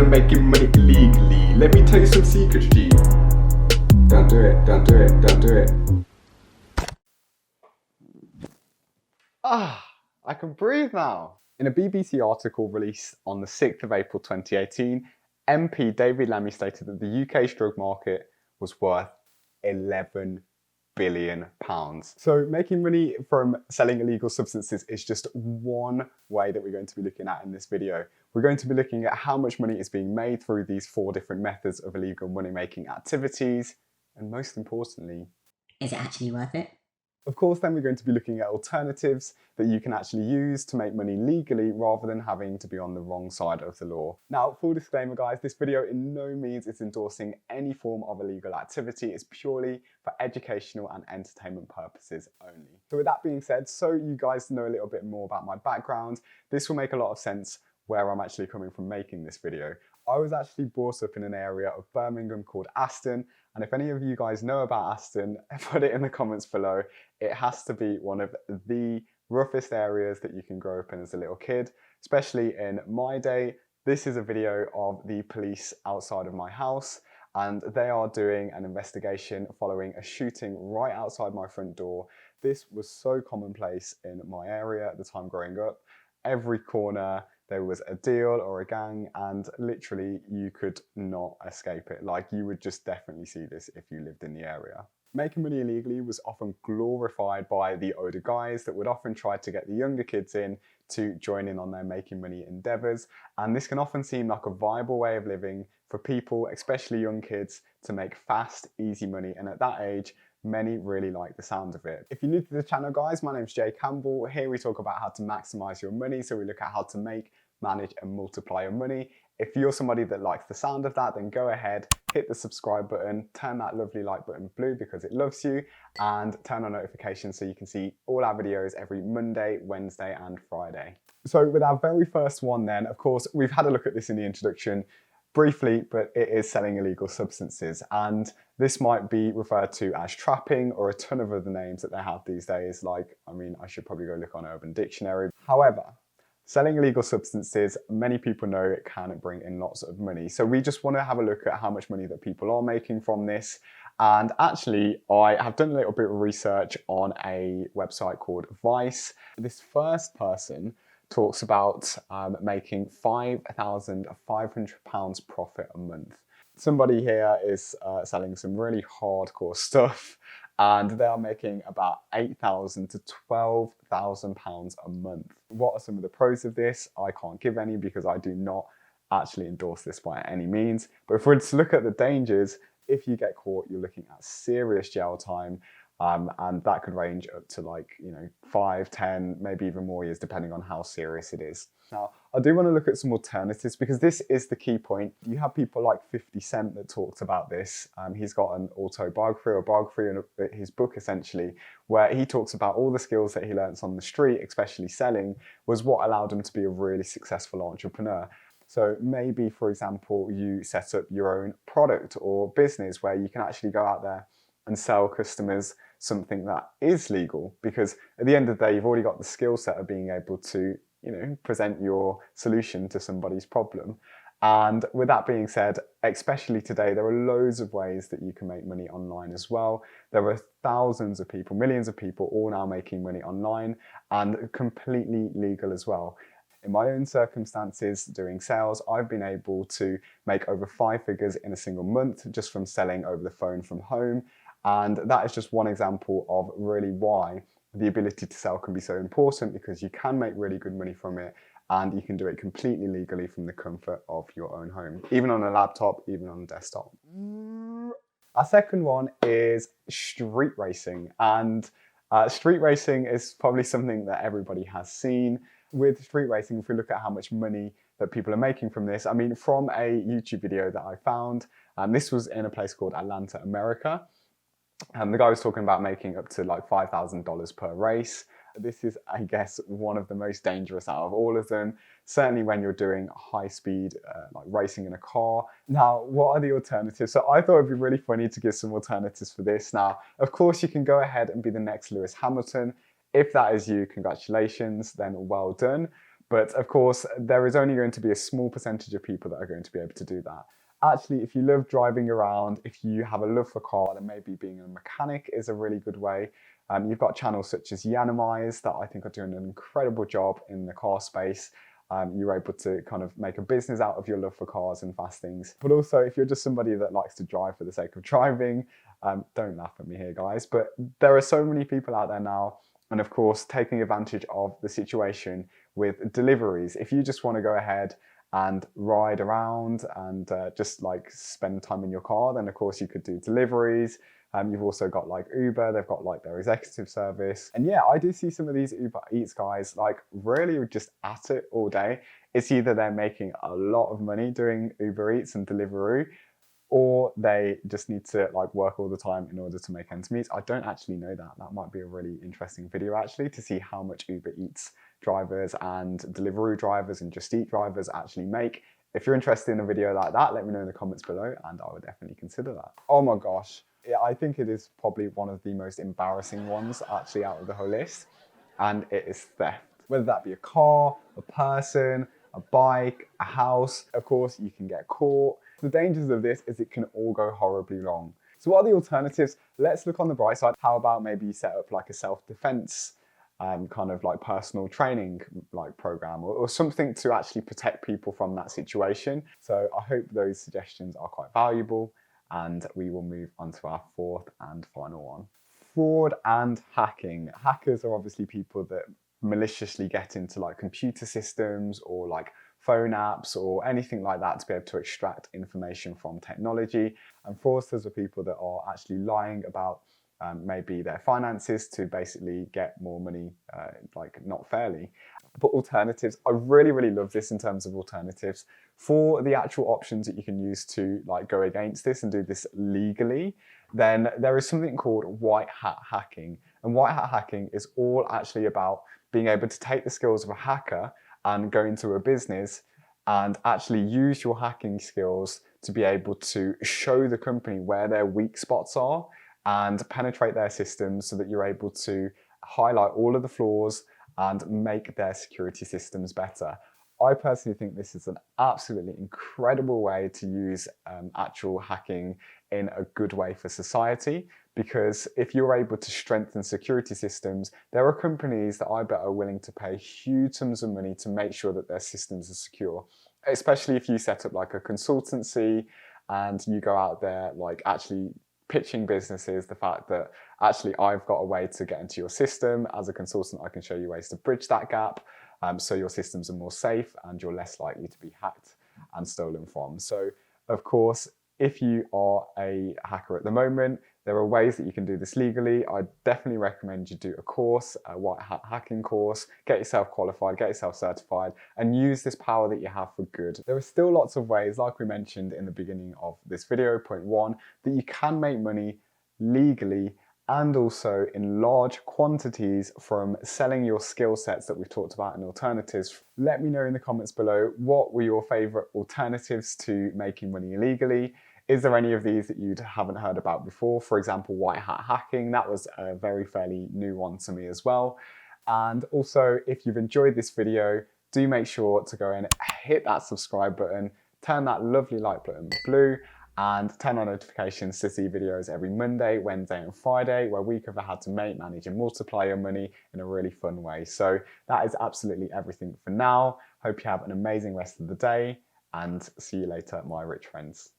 of making money illegally. Let me tell you some secrets, G. Don't do it, don't do it, don't do it. I can breathe now. In a BBC article released on the 6th of April 2018, MP David Lammy stated that the UK's drug market was worth £11 billion. So making money from selling illegal substances is just one way that we're going to be looking at in this video. We're going to be looking at how much money is being made through these 4 different methods of illegal money-making activities, and most importantly, is it actually worth it? Of course, then we're going to be looking at alternatives that you can actually use to make money legally rather than having to be on the wrong side of the law. Now, full disclaimer guys, this video in no means is endorsing any form of illegal activity. It's purely for educational and entertainment purposes only. So with that being said, so you guys know a little bit more about my background, this will make a lot of sense where I'm actually coming from making this video. I was actually brought up in an area of Birmingham called Aston, and if any of you guys know about Aston, put it in the comments below. It has to be one of the roughest areas that you can grow up in as a little kid, especially in my day. This is a video of the police outside of my house, and they are doing an investigation following a shooting right outside my front door. This was so commonplace in my area at the time growing up. Every corner there was a deal or a gang, and literally you could not escape it. Like, you would just definitely see this if you lived in the area. Making money illegally was often glorified by the older guys that would often try to get the younger kids in to join in on their making money endeavors. And this can often seem like a viable way of living for people, especially young kids, to make fast, easy money. And at that age, many really like the sound of it. If you're new to the channel guys, my name's Jay Campbell. Here we talk about how to maximize your money. So we look at how to make, manage and multiply your money. If you're somebody that likes the sound of that, then go ahead, hit the subscribe button, turn that lovely like button blue because it loves you, and turn on notifications so you can see all our videos every Monday, Wednesday and Friday. So with our very first one then, of course, we've had a look at this in the introduction briefly, but it is selling illegal substances. And this might be referred to as trapping or a ton of other names that they have these days. Like, I mean, I should probably go look on Urban Dictionary. However, selling illegal substances, many people know it can bring in lots of money. So we just want to have a look at how much money that people are making from this. And actually, I have done a little bit of research on a website called Vice. This first person talks about making £5,500 profit a month. Somebody here is selling some really hardcore stuff, and they are making about £8,000 to £12,000 a month. What are some of the pros of this? I can't give any because I do not actually endorse this by any means. But if we're to look at the dangers, if you get caught, you're looking at serious jail time. And that could range up to 5, 10, maybe even more years, depending on how serious it is. Now, I do want to look at some alternatives because this is the key point. You have people like 50 Cent that talked about this. He's got an autobiography or biography in his book, essentially, where he talks about all the skills that he learns on the street, especially selling, was what allowed him to be a really successful entrepreneur. So maybe, for example, you set up your own product or business where you can actually go out there and sell customers something that is legal, because at the end of the day, you've already got the skill set of being able to, present your solution to somebody's problem. And with that being said, especially today, there are loads of ways that you can make money online as well. There are thousands of people, millions of people all now making money online, and completely legal as well. In my own circumstances doing sales, I've been able to make over 5 figures in a single month just from selling over the phone from home. And that is just one example of really why the ability to sell can be so important, because you can make really good money from it and you can do it completely legally from the comfort of your own home, even on a laptop, even on a desktop. Our second one is street racing. And street racing is probably something that everybody has seen. With street racing, if we look at how much money that people are making from this, I mean, from a YouTube video that I found, this was in a place called Atlanta, America. The guy was talking about making up to like $5,000 per race. This is, I guess, one of the most dangerous out of all of them, certainly when you're doing high speed, like racing in a car. Now, what are the alternatives? So I thought it'd be really funny to give some alternatives for this. Now, of course, you can go ahead and be the next Lewis Hamilton. If that is you, congratulations, then well done. But of course, there is only going to be a small percentage of people that are going to be able to do that. Actually, if you love driving around, if you have a love for car, then maybe being a mechanic is a really good way. You've got channels such as Maximise that I think are doing an incredible job in the car space. You're able to kind of make a business out of your love for cars and fast things. But also, if you're just somebody that likes to drive for the sake of driving, don't laugh at me here, guys, but there are so many people out there now. And of course, taking advantage of the situation with deliveries. If you just want to go ahead and ride around and just like spend time in your car, then of course you could do deliveries. You've also got like Uber, they've got like their executive service. And yeah, I do see some of these Uber Eats guys like really just at it all day. It's either they're making a lot of money doing Uber Eats and Deliveroo, or they just need to like work all the time in order to make ends meet. I don't actually know that. That might be a really interesting video actually, to see how much Uber Eats drivers and Deliveroo drivers and Just Eat drivers actually make. If you're interested in a video like that, let me know in the comments below and I would definitely consider that. Oh my gosh. Yeah, I think it is probably one of the most embarrassing ones actually out of the whole list, and it is theft. Whether that be a car, a person, a bike, a house, of course you can get caught. The dangers of this is it can all go horribly wrong. So what are the alternatives? Let's look on the bright side. How about maybe you set up like a self-defense kind of like personal training like program or something to actually protect people from that situation. So I hope those suggestions are quite valuable, and we will move on to our fourth and final one. Fraud and hacking. Hackers are obviously people that maliciously get into like computer systems or like phone apps or anything like that to be able to extract information from technology. And fraudsters are people that are actually lying about maybe their finances to basically get more money, like not fairly. But alternatives, I really, really love this in terms of alternatives. For the actual options that you can use to like go against this and do this legally, then there is something called white hat hacking. And white hat hacking is all actually about being able to take the skills of a hacker and go into a business and actually use your hacking skills to be able to show the company where their weak spots are and penetrate their systems so that you're able to highlight all of the flaws and make their security systems better. I personally think this is an absolutely incredible way to use actual hacking in a good way for society, because if you're able to strengthen security systems, there are companies that I bet are willing to pay huge sums of money to make sure that their systems are secure. Especially if you set up like a consultancy and you go out there like actually pitching businesses the fact that actually I've got a way to get into your system. As a consultant, I can show you ways to bridge that gap so your systems are more safe and you're less likely to be hacked and stolen from. So of course, if you are a hacker at the moment, there are ways that you can do this legally. I definitely recommend you do a course, a white hat hacking course, get yourself qualified, get yourself certified, and use this power that you have for good. There are still lots of ways, like we mentioned in the beginning of this video, point one, that you can make money legally and also in large quantities from selling your skill sets that we've talked about in alternatives. Let me know in the comments below, what were your favorite alternatives to making money illegally? Is there any of these that you haven't heard about before? For example, white hat hacking, that was a fairly new one to me as well. And also, if you've enjoyed this video, do make sure to go and hit that subscribe button, turn that lovely like button blue, and turn on notifications to see videos every Monday, Wednesday, and Friday where we cover how to make, manage, and multiply your money in a really fun way. So that is absolutely everything for now. Hope you have an amazing rest of the day, and see you later, my rich friends.